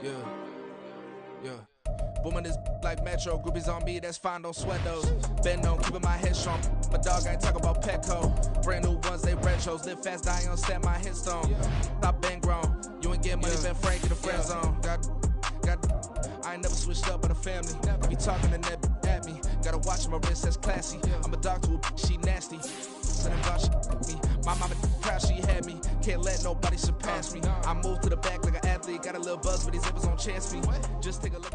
Yeah. Booming this like Metro, groupies on me, that's fine, don't sweat those. Been on, keeping my head strong. My dog ain't talking about Petco. Brand new ones, they retros. Live fast, die on, set my headstone. Stop been grown. You ain't getting money, been Frank in the friend zone. I ain't never switched up on the family. Be talking to that at me. Gotta watch my wrist, that's classy. I'm a dog to a she nasty. My mama proud she had me. Can't let nobody surpass me. I move to the back like an athlete. Got a little buzz, but these zippers don't chance me. Just take a look.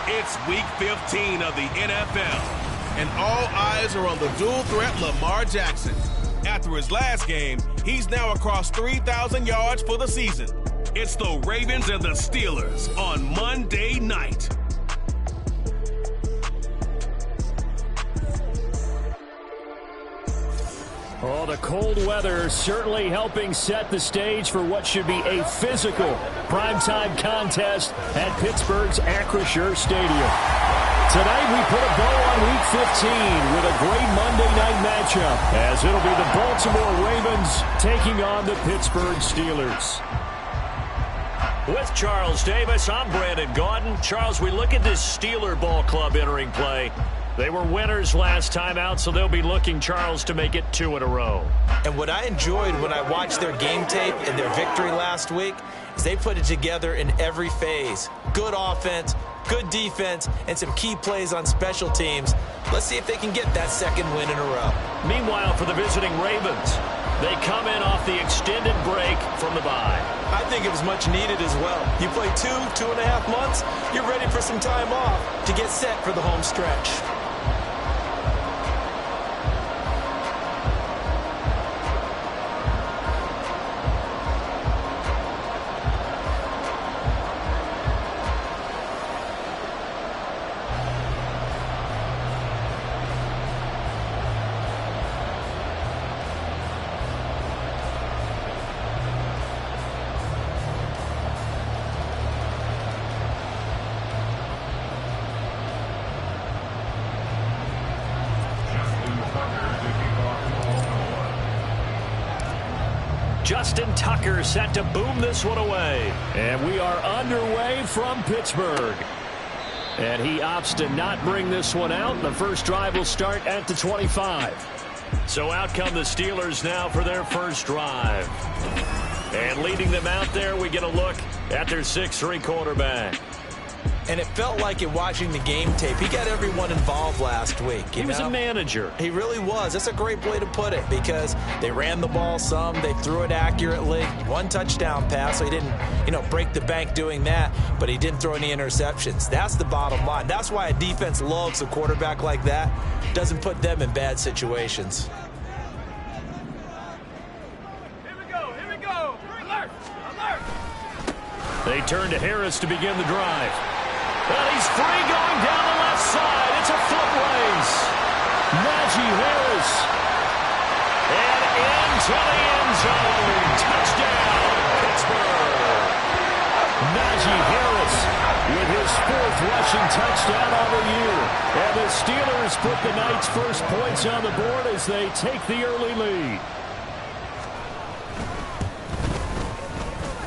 It's week 15 of the NFL, and all eyes are on the dual threat Lamar Jackson. After his last game, he's now across 3,000 yards for the season. It's the Ravens and the Steelers on Monday night. Oh, the cold weather certainly helping set the stage for what should be a physical primetime contest at Pittsburgh's Acrisure Stadium. Tonight we put a bow on Week 15 with a great Monday night matchup, as it'll be the Baltimore Ravens taking on the Pittsburgh Steelers. With Charles Davis, I'm Brandon Gaudin. Charles, we look at this Steeler ball club entering play. They were winners last time out, so they'll be looking, Charles, to make it 2 in a row. And what I enjoyed when I watched their game tape and their victory last week is they put it together in every phase. Good offense, good defense, and some key plays on special teams. Let's see if they can get that second win in a row. Meanwhile, for the visiting Ravens, they come in off the extended break from the bye. I think it was much needed as well. You play 2.5 months, you're ready for some time off to get set for the home stretch. Justin Tucker set to boom this one away. And we are underway from Pittsburgh. And he opts to not bring this one out. The first drive will start at the 25. So out come the Steelers now for their first drive. And leading them out there, we get a look at their 6'3" quarterback. And it felt like it watching the game tape. He got everyone involved last week. He was a manager. He really was. That's a great way to put it, because they ran the ball some. They threw it accurately. 1 touchdown pass, so he didn't, break the bank doing that, but he didn't throw any interceptions. That's the bottom line. That's why a defense loves a quarterback like that. Doesn't put them in bad situations. Here we go. Alert. They turn to Harris to begin the drive. Well, he's free going down the left side. It's a foot race. Najee Harris. And into the end zone. Touchdown, Pittsburgh. Najee Harris with his 4th rushing touchdown on the year. And the Steelers put the night's first points on the board as they take the early lead.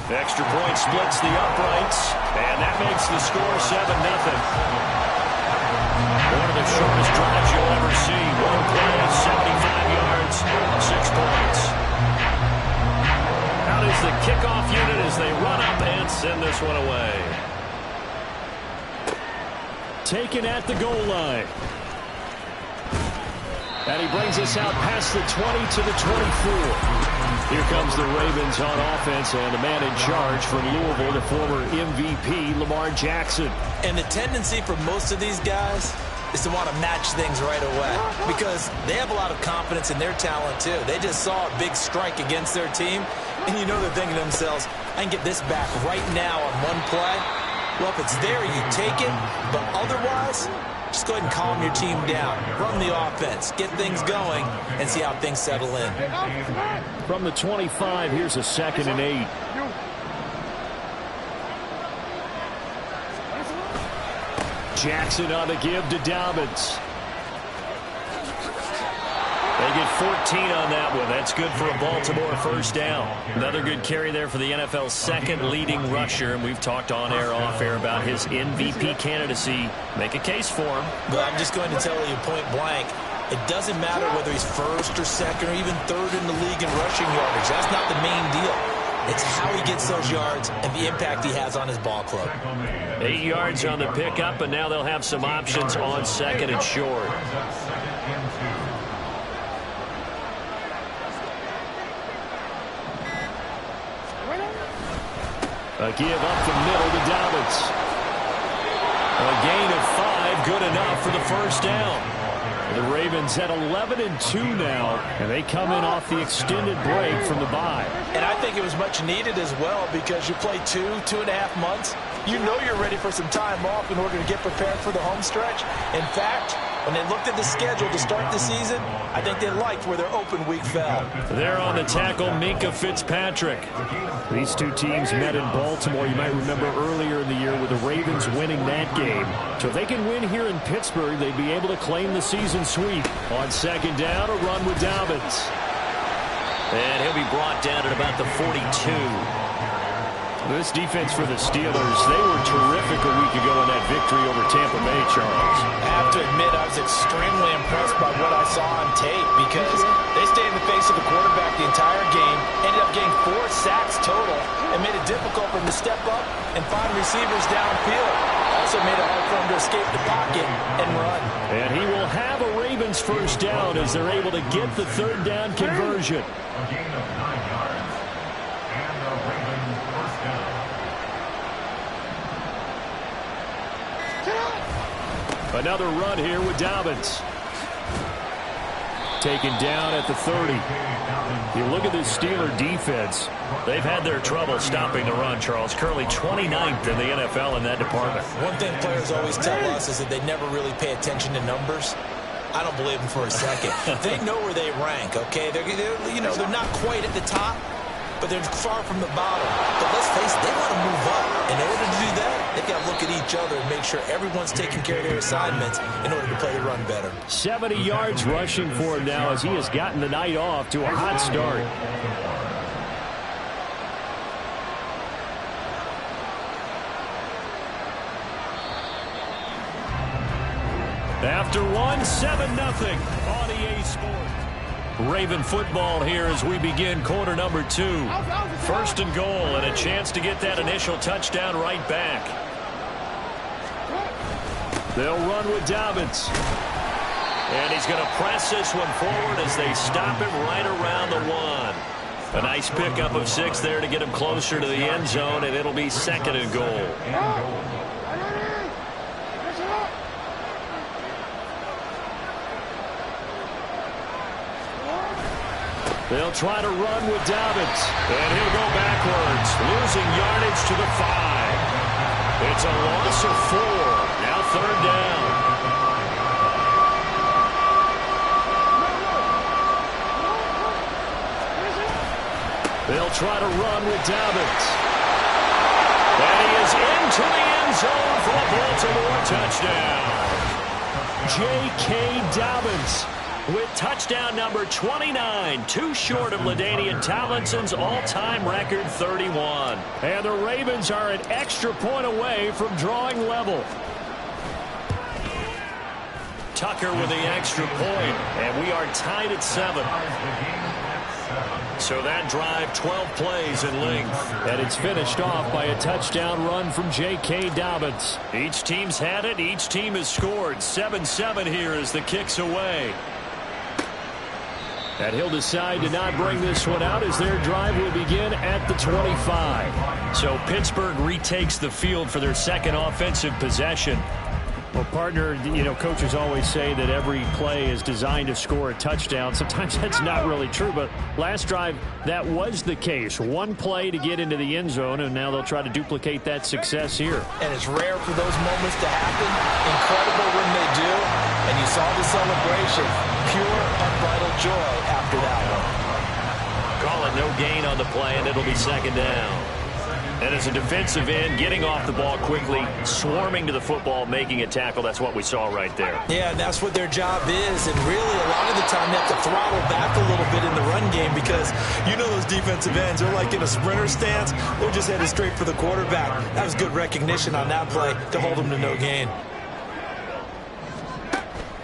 Extra point splits the uprights, and that makes the score 7-0. One of the shortest drives you'll ever see. One play, 75 yards, 6 points. Out is the kickoff unit as they run up and send this one away. Taken at the goal line. And he brings us out past the 20 to the 24. Here comes the Ravens on offense, and the man in charge from Louisville, the former MVP, Lamar Jackson. And the tendency for most of these guys is to want to match things right away, because they have a lot of confidence in their talent too. They just saw a big strike against their team, and they're thinking to themselves, I can get this back right now on one play. Well, if it's there, you take it, but otherwise, just go ahead and calm your team down. Run the offense, get things going, and see how things settle in. From the 25, here's a 2nd and 8. Jackson on the give to Dobbins. They get 14 on that one. That's good for a Baltimore first down. Another good carry there for the NFL's second leading rusher, and we've talked on air, off air about his MVP candidacy. Make a case for him. But I'm just going to tell you point blank, it doesn't matter whether he's first or second or even third in the league in rushing yardage. That's not the main deal. It's how he gets those yards and the impact he has on his ball club. 8 yards on the pickup, and now they'll have some options on second and short. A give up the middle to Dobbins. A gain of 5, good enough for the first down. The Ravens at 11-2 now, and they come in off the extended break from the bye. And I think it was much needed as well, because you play 2.5 months. You know you're ready for some time off in order to get prepared for the home stretch. In fact, when they looked at the schedule to start the season, I think they liked where their open week fell. There on the tackle, Minkah Fitzpatrick. These two teams met in Baltimore, you might remember, earlier in the year with the Ravens winning that game. So if they can win here in Pittsburgh, they'd be able to claim the season sweep. On second down, a run with Dobbins. And he'll be brought down at about the 42. This defense for the Steelers, they were terrific a week ago in that victory over Tampa Bay, Charles. I have to admit, I was extremely impressed by what I saw on tape, because they stayed in the face of the quarterback the entire game, ended up getting 4 sacks total, and made it difficult for him to step up and find receivers downfield. Also made it hard for him to escape the pocket and run. And he will have a Ravens first down as they're able to get the third down conversion. Another run here with Dobbins. Taken down at the 30. You look at this Steeler defense. They've had their trouble stopping the run, Charles. Currently 29th in the NFL in that department. One thing players always tell us is that they never really pay attention to numbers. I don't believe them for a second. They know where they rank, okay? They're not quite at the top, but they're far from the bottom. But let's face it, they want to move up. In order to do that, they've got to look at each other and make sure everyone's taking care of their assignments in order to play the run better. 70 yards rushing for him now as he has gotten the night off to a hot start. After one, 7-0 on EA Sports. Raven football here as we begin quarter number 2. First and goal, and a chance to get that initial touchdown right back. They'll run with Dobbins. And he's going to press this one forward as they stop him right around the 1. A nice pickup of 6 there to get him closer to the end zone, and it'll be second and goal. They'll try to run with Dobbins. And he'll go backwards, losing yardage to the 5. It's a loss of 4. Now third down. They'll try to run with Dobbins. And he is into the end zone for a Baltimore touchdown. J.K. Dobbins with touchdown number 29, too short of LaDainian Tomlinson's all-time record 31. And the Ravens are an extra point away from drawing level. Tucker with the extra point, and we are tied at 7. So that drive, 12 plays in length. And it's finished off by a touchdown run from J.K. Dobbins. Each team's had it. Each team has scored. 7-7 here as the kick's away. And he'll decide to not bring this one out as their drive will begin at the 25. So Pittsburgh retakes the field for their second offensive possession. Well, partner, coaches always say that every play is designed to score a touchdown. Sometimes that's not really true, but last drive, that was the case. One play to get into the end zone, and now they'll try to duplicate that success here. And it's rare for those moments to happen. Incredible when they do. And you saw the celebration. Pure, unbridled joy after that one. Call it no gain on the play, and it'll be second down. And as a defensive end, getting off the ball quickly, swarming to the football, making a tackle, that's what we saw right there. Yeah, and that's what their job is. And really, a lot of the time, they have to throttle back a little bit in the run game because you know those defensive ends, they're like in a sprinter stance. They're just headed straight for the quarterback. That was good recognition on that play to hold them to no gain.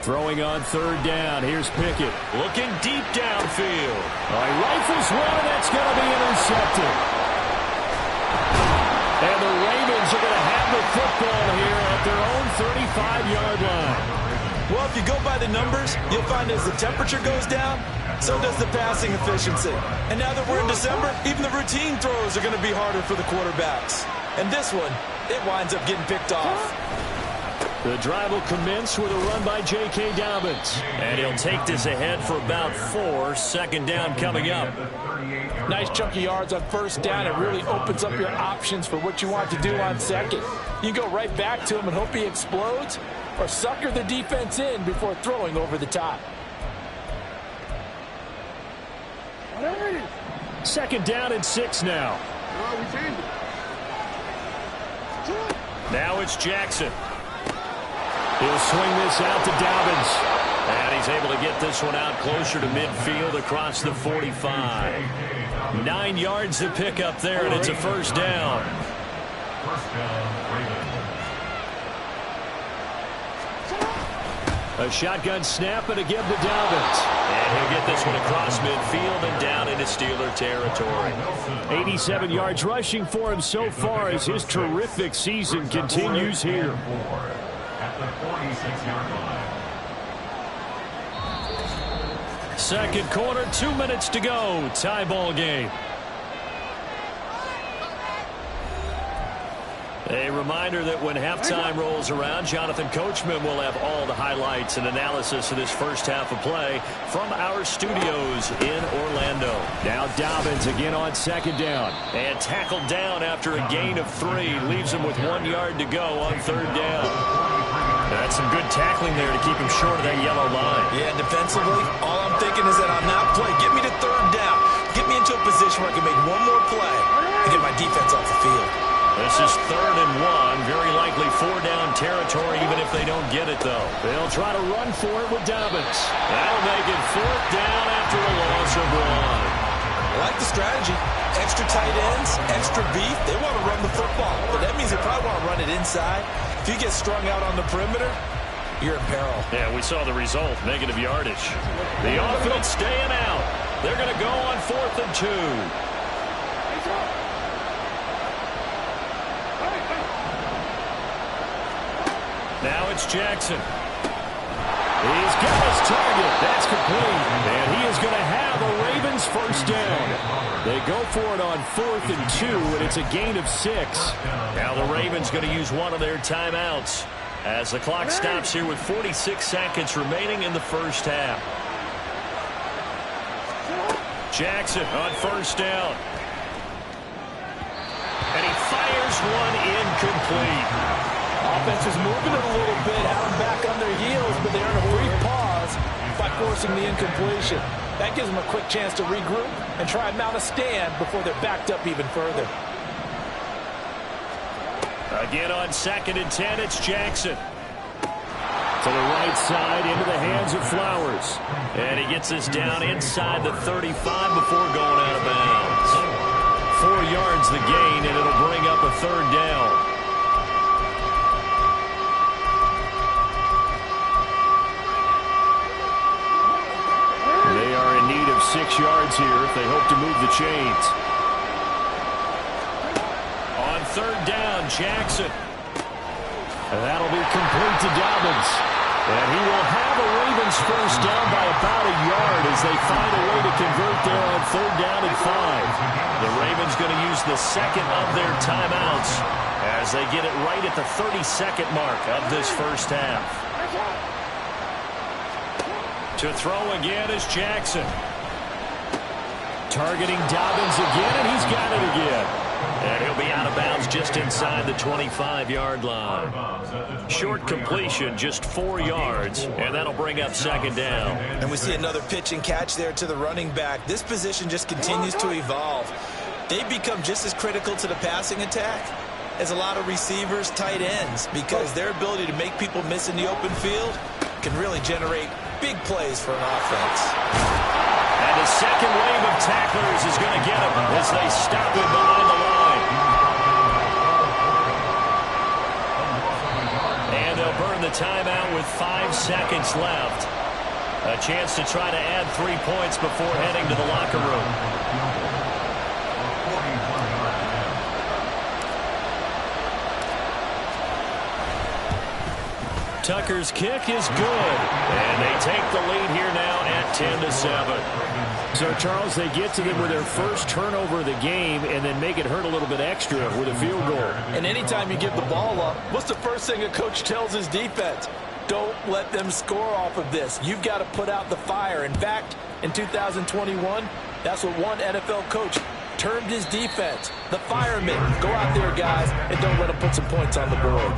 Throwing on third down. Here's Pickett. Looking deep downfield. He rifles one, and that's going to be intercepted. And the Ravens are going to have the football here at their own 35-yard line. Well, if you go by the numbers, you'll find as the temperature goes down, so does the passing efficiency. And now that we're in December, even the routine throws are going to be harder for the quarterbacks. And this one, it winds up getting picked off. The drive will commence with a run by J.K. Dobbins. And he'll take this ahead for about 4. Second down coming up. Nice chunk of yards on first down. It really opens up your options for what you want to do on second. You go right back to him and hope he explodes, or sucker the defense in before throwing over the top. Second down and 6 now. Now it's Jackson. He'll swing this out to Dobbins. And he's able to get this one out closer to midfield across the 45. 9 yards to pick up there, and it's a first down. A shotgun snap and again to Dobbins. And he'll get this one across midfield and down into Steeler territory. 87 yards rushing for him so far as his terrific season continues here. Second quarter, 2 minutes to go. Tie ball game. A reminder that when halftime rolls around, Jonathan Coachman will have all the highlights and analysis of this first half of play from our studios in Orlando. Now Dobbins again on second down. And tackled down after a gain of 3. Leaves him with 1 yard to go on third down. That's some good tackling there to keep him short of that yellow line. Yeah, defensively, all I'm thinking is that on that play, get me to third down. Get me into a position where I can make one more play and get my defense off the field. This is 3rd and 1. Very likely 4-down territory, even if they don't get it, though. They'll try to run for it with Dobbins. That'll make it 4th down after a loss of 1. I like the strategy. Extra tight ends, extra beef. They want to run the football, but that means they probably want to run it inside. If you get strung out on the perimeter, you're in peril. Yeah, we saw the result, negative yardage. The offense staying out. They're going to go on 4th and 2. Now it's Jackson. He's got his target. That's complete. And he is going to have a Ravens first down. They go for it on 4th and 2, and it's a gain of 6. Now the Ravens going to use one of their timeouts as the clock stops here with 46 seconds remaining in the first half. Jackson on first down. And he fires one incomplete. Offense is moving it a little bit, have them back on their heels, but they earn a brief pause by forcing the incompletion. That gives them a quick chance to regroup and try and mount a stand before they're backed up even further. Again on 2nd and 10, it's Jackson. To the right side, into the hands of Flowers. And he gets this down inside the 35 before going out of bounds. 4 yards the gain, and it'll bring up a third down. They are in need of 6 yards here if they hope to move the chains. On third down, Jackson. And that'll be complete to Dobbins. And he will have a Ravens first down by about a yard as they find a way to convert there on 3rd down and 5. The Ravens going to use the second of their timeouts as they get it right at the 32nd mark of this first half. To throw again is Jackson. Targeting Dobbins again, and he's got it again. And he'll be out of bounds just inside the 25-yard line. Short completion, just 4 yards, and that'll bring up 2nd down. And we see another pitch and catch there to the running back. This position just continues to evolve. they become just as critical to the passing attack as a lot of receivers, tight ends, because their ability to make people miss in the open field can really generate big plays for an offense. And the second wave of tacklers is going to get him as they stop him behind the line. And they'll burn the timeout with 5 seconds left. A chance to try to add 3 points before heading to the locker room. Tucker's kick is good, and they take the lead here now at 10-7. So, Charles, they get to them with their first turnover of the game and then make it hurt a little bit extra with a field goal. And anytime you give the ball up, what's the first thing a coach tells his defense? Don't let them score off of this. You've got to put out the fire. In fact, in 2021, that's what one NFL coach termed his defense, the firemen. Go out there, guys, and don't let them put some points on the board.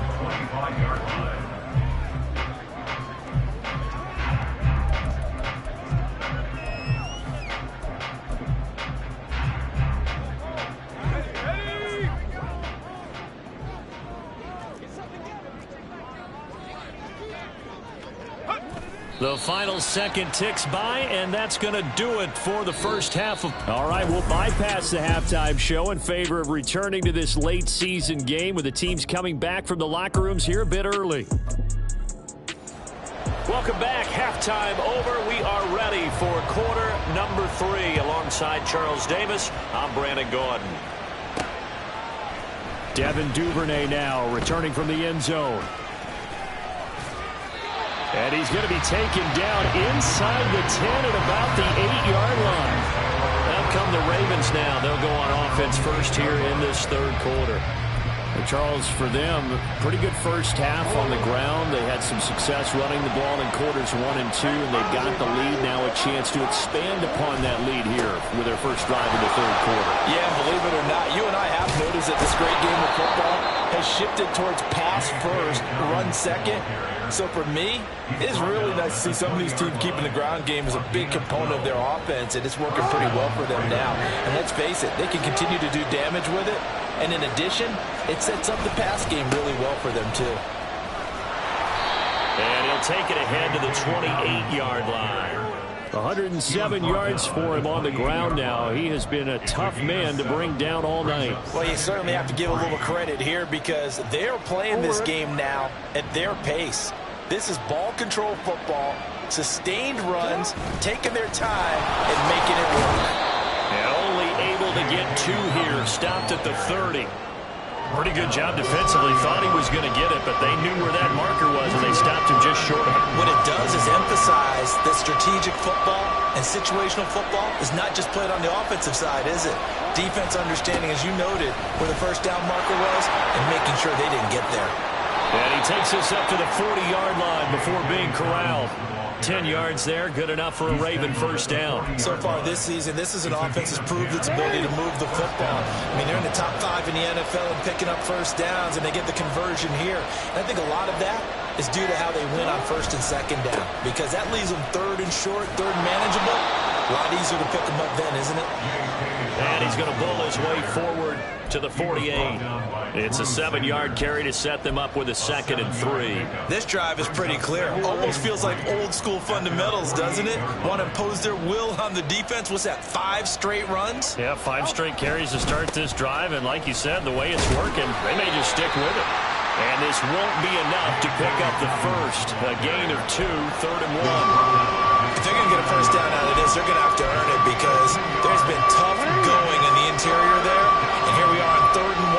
The final second ticks by, and that's going to do it for the first half of... All right, we'll bypass the halftime show in favor of returning to this late season game with the teams coming back from the locker rooms here a bit early. Welcome back. Halftime over. We are ready for quarter number 3. Alongside Charles Davis, I'm Brandon Gordon. Devin Duvernay now returning from the end zone. And he's going to be taken down inside the 10 at about the 8-yard line. Out come the Ravens now. They'll go on offense first here in this third quarter. And Charles, for them, pretty good first half on the ground. They had some success running the ball in quarters 1 and 2, and they got the lead. Now a chance to expand upon that lead here with their first drive in the third quarter. Yeah, believe it or not, you and I have noticed that this great game of football has shifted towards pass first, run second. So for me, it's really nice to see some of these teams keeping the ground game as a big component of their offense, and it's working pretty well for them now. And let's face it, they can continue to do damage with it. And in addition, it sets up the pass game really well for them, too. And he'll take it ahead to the 28-yard line. 107 yards for him on the ground now. He has been a tough man to bring down all night. Well, you certainly have to give a little credit here because they're playing this game now at their pace. This is ball control football, sustained runs, taking their time and making it work. And only able to get 2 here. Stopped at the 30. Pretty good job defensively. Thought he was going to get it, but they knew where that marker was, and they stopped him just short of it. What it does is emphasize that strategic football and situational football is not just played on the offensive side, is it? Defense understanding, as you noted, where the first down marker was and making sure they didn't get there. And he takes us up to the 40-yard line before being corralled. 10 yards there, good enough for a Raven first down. So far this season, this is an offense that's proved its ability to move the football. I mean, they're in the top 5 in the NFL and picking up first downs, and they get the conversion here. And I think a lot of that is due to how they win on first and second down, because that leaves them third and short, third and manageable. A lot easier to pick them up then, isn't it? And he's going to bull his way forward to the 48. It's a 7-yard carry to set them up with a 2nd and 3. This drive is pretty clear. Almost feels like old school fundamentals, doesn't it? Want to impose their will on the defense. What's that, 5 straight runs? Yeah, 5 straight carries to start this drive. And like you said, the way it's working, they may just stick with it. And this won't be enough to pick up the first. A gain of 2, 3rd and 1. If they're going to get a first down out of this, they're going to have to earn it because there's been tough going in the interior there. And here we are on 3rd and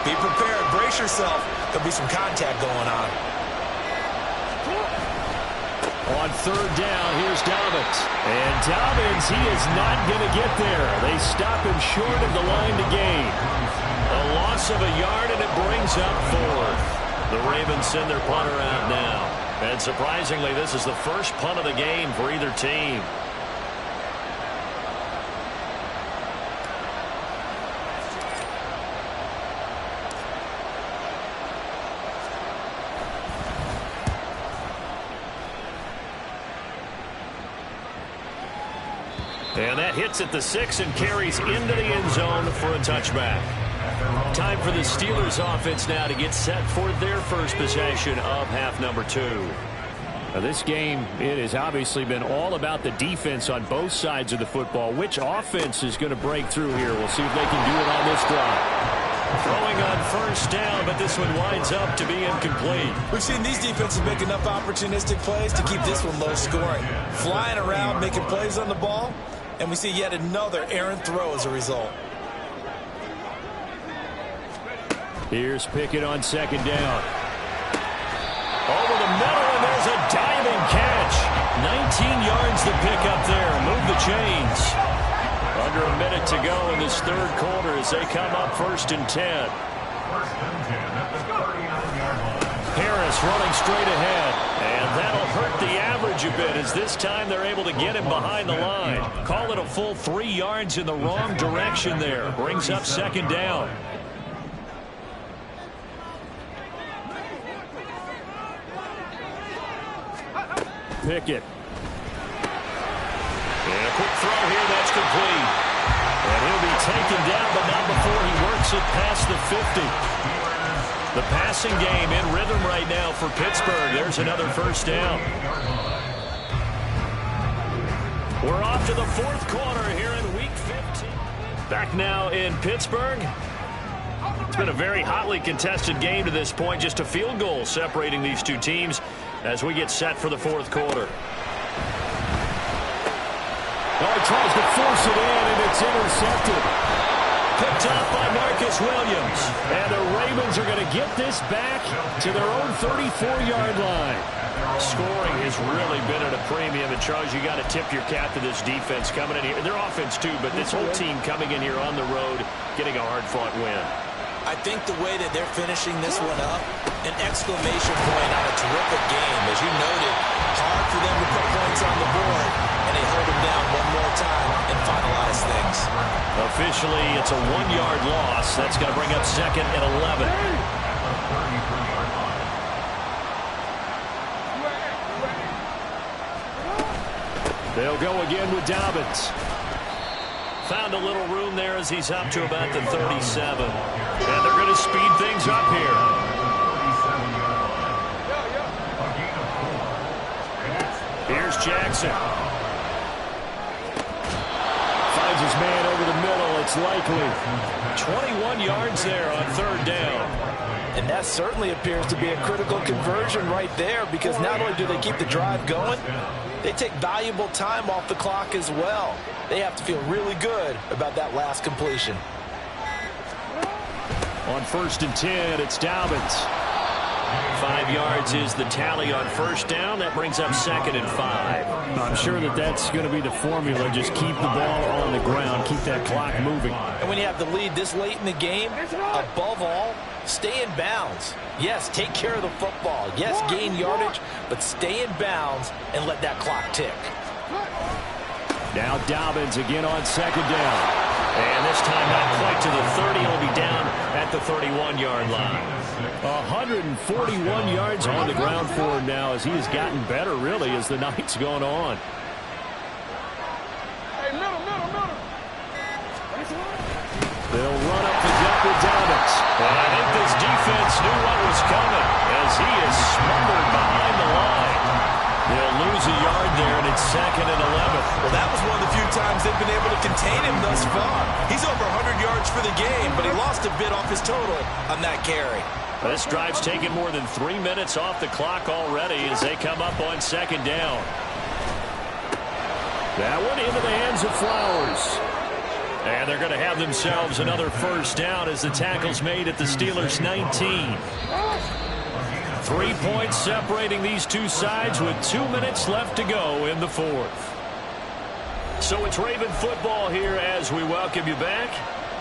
1. Be prepared. Brace yourself. There'll be some contact going on. On 3rd down, here's Dobbins. And Dobbins, he is not going to get there. They stop him short of the line to gain. A loss of a yard, and it brings up 4th. The Ravens send their punter out now. And surprisingly, this is the first punt of the game for either team. And that hits at the 6 and carries into the end zone for a touchback. Time for the Steelers offense now to get set for their first possession of half number 2. Now this game, it has obviously been all about the defense on both sides of the football. Which offense is going to break through here? We'll see if they can do it on this drive. Throwing on first down, but this one winds up to be incomplete. We've seen these defenses make enough opportunistic plays to keep this one low scoring. Flying around, making plays on the ball, and we see yet another errant throw as a result. Here's Pickett on second down. Over the middle, and there's a diving catch. 19 yards to pick up there. Move the chains. Under a minute to go in this third quarter as they come up 1st and 10. Harris running straight ahead. And that'll hurt the average a bit as this time they're able to get him behind the line. Call it a full 3 yards in the wrong direction there. Brings up second down. Pickett. And a quick throw here, that's complete. And he'll be taken down, but not before he works it past the 50. The passing game in rhythm right now for Pittsburgh. There's another first down. We're off to the fourth quarter here in Week 15. Back now in Pittsburgh. It's been a very hotly contested game to this point. Just a field goal separating these two teams as we get set for the fourth quarter. Oh, he tries to force it in, and it's intercepted. Picked up by Marcus Williams. And the Ravens are going to get this back to their own 34-yard line. Scoring has really been at a premium. And, Charles, you got to tip your cap to this defense coming in here. Their offense, too, but this whole team coming in here on the road, getting a hard-fought win. I think the way that they're finishing this one up, an exclamation point on a terrific game. As you noted, hard for them to put points on the board, and they hold them down one more time and finalize things. Officially, it's a 1-yard loss. That's going to bring up 2nd and 11. They'll go again with Dobbins. Found a little room there as he's up to about the 37. And they're going to speed things up here. Here's Jackson. Finds his man over the middle. It's likely. 21 yards there on 3rd down. And that certainly appears to be a critical conversion right there, because not only do they keep the drive going, they take valuable time off the clock as well. They have to feel really good about that last completion. On 1st and 10, it's Dobbins. 5 yards is the tally on first down. That brings up 2nd and 5. I'm sure that that's going to be the formula. Just keep the ball on the ground. Keep that clock moving. And when you have the lead this late in the game, above all, stay in bounds. Yes, take care of the football. Yes, gain yardage, but stay in bounds and let that clock tick. Now Dobbins again on 2nd down. And this time not quite to the 30. He'll be down at the 31-yard line. 141 yards on the ground for him now as he has gotten better, really, as the night's gone on. Hey, middle. They'll run up the gut with Dobbins. And I think this defense knew what was coming as he is smothered behind the line. They'll lose a yard there, and it's 2nd and 11. Well, that was one of the few times they've been able to contain him thus far. He's over 100 yards for the game, but he lost a bit off his total on that carry. This drive's taken more than 3 minutes off the clock already as they come up on 2nd down. That one into the hands of Flowers. And they're going to have themselves another first down as the tackle's made at the Steelers' 19. 3 points separating these two sides with 2 minutes left to go in the fourth. So it's Raven football here as we welcome you back.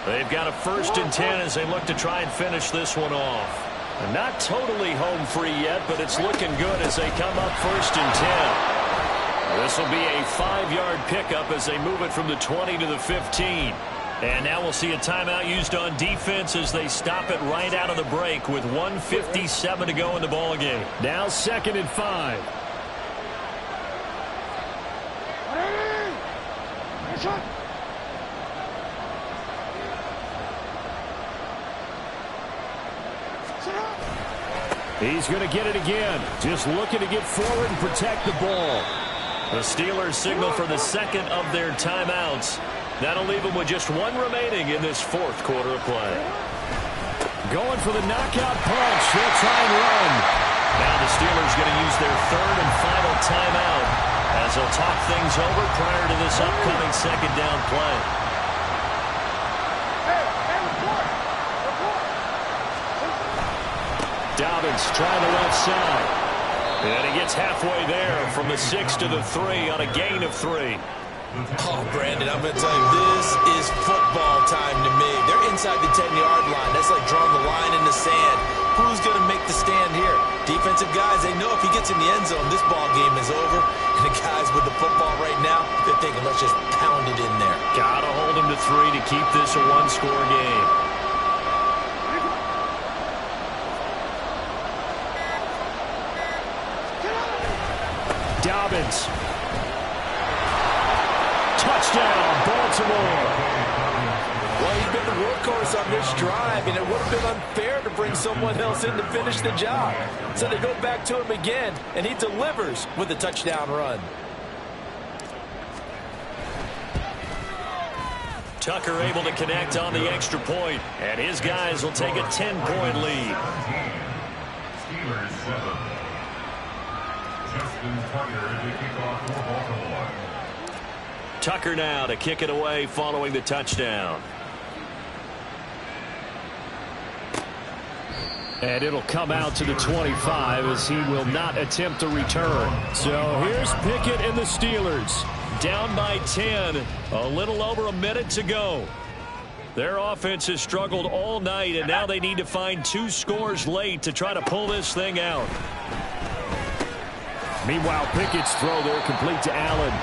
They've got a 1st and 10 as they look to try and finish this one off. And not totally home free yet, but it's looking good as they come up 1st and 10. This will be a 5-yard pickup as they move it from the 20 to the 15. And now we'll see a timeout used on defense as they stop it right out of the break with 1:57 to go in the ball game. Now 2nd and 5. He's going to get it again. Just looking to get forward and protect the ball. The Steelers signal for the second of their timeouts. That'll leave them with just one remaining in this fourth quarter of play. Going for the knockout punch. They'll try and run. Now the Steelers going to use their third and final timeout as they'll talk things over prior to this upcoming second down play. Dobbins trying the left side. And he gets halfway there from the 6 to the 3 on a gain of 3. Oh, Brandon, I'm going to tell you, this is football time to me. They're inside the 10-yard line. That's like drawing the line in the sand. Who's going to make the stand here? Defensive guys, they know if he gets in the end zone, this ball game is over. And the guys with the football right now, they're thinking, let's just pound it in there. Got to hold him to 3 to keep this a one-score game. Dobbins. Touchdown, Baltimore. Well, he's been the workhorse on this drive, and it would have been unfair to bring someone else in to finish the job. So they go back to him again, and he delivers with a touchdown run. Tucker able to connect on the extra point, and his guys will take a 10-point lead. Tucker now to kick it away following the touchdown. And it'll come out to the 25 as he will not attempt to return. So here's Pickett and the Steelers. Down by 10, a little over a minute to go. Their offense has struggled all night, and now they need to find 2 scores late to try to pull this thing out. Meanwhile, Pickett's throw there complete to Allen.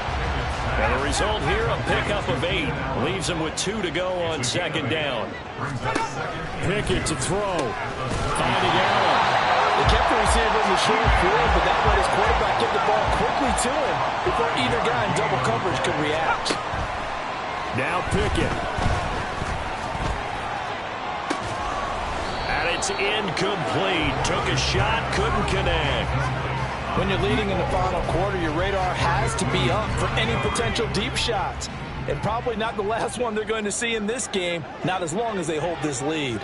And the result here, a pickup of 8. Leaves him with 2 to go on second down. Pickett to throw. Finding Allen. They kept the receiver in the short field, but that let his quarterback get the ball quickly to him before either guy in double coverage could react. Now Pickett. And it's incomplete. Took a shot, couldn't connect. When you're leading in the final quarter, your radar has to be up for any potential deep shots. And probably not the last one they're going to see in this game, not as long as they hold this lead.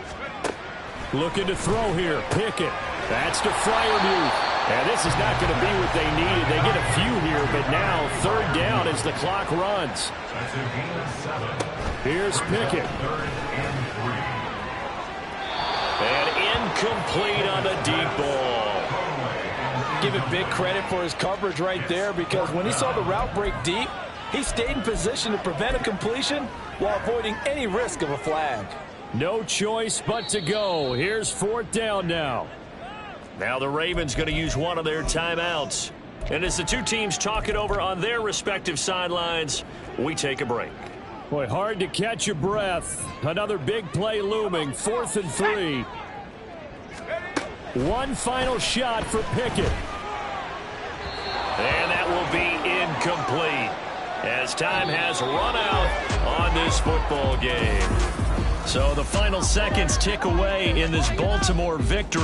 Looking to throw here, Pickett. That's to Freiermuth. And this is not going to be what they needed. They get a few here, but now third down as the clock runs. Here's Pickett. And incomplete on the deep ball. Give it big credit for his coverage right there, because when he saw the route break deep, he stayed in position to prevent a completion while avoiding any risk of a flag. No choice but to go. Here's fourth down now. Now the Ravens going to use one of their timeouts. And as the two teams talk it over on their respective sidelines, we take a break. Boy, hard to catch your breath. Another big play looming. 4th and 3. One final shot for Pickett. And that will be incomplete as time has run out on this football game. So the final seconds tick away in this Baltimore victory.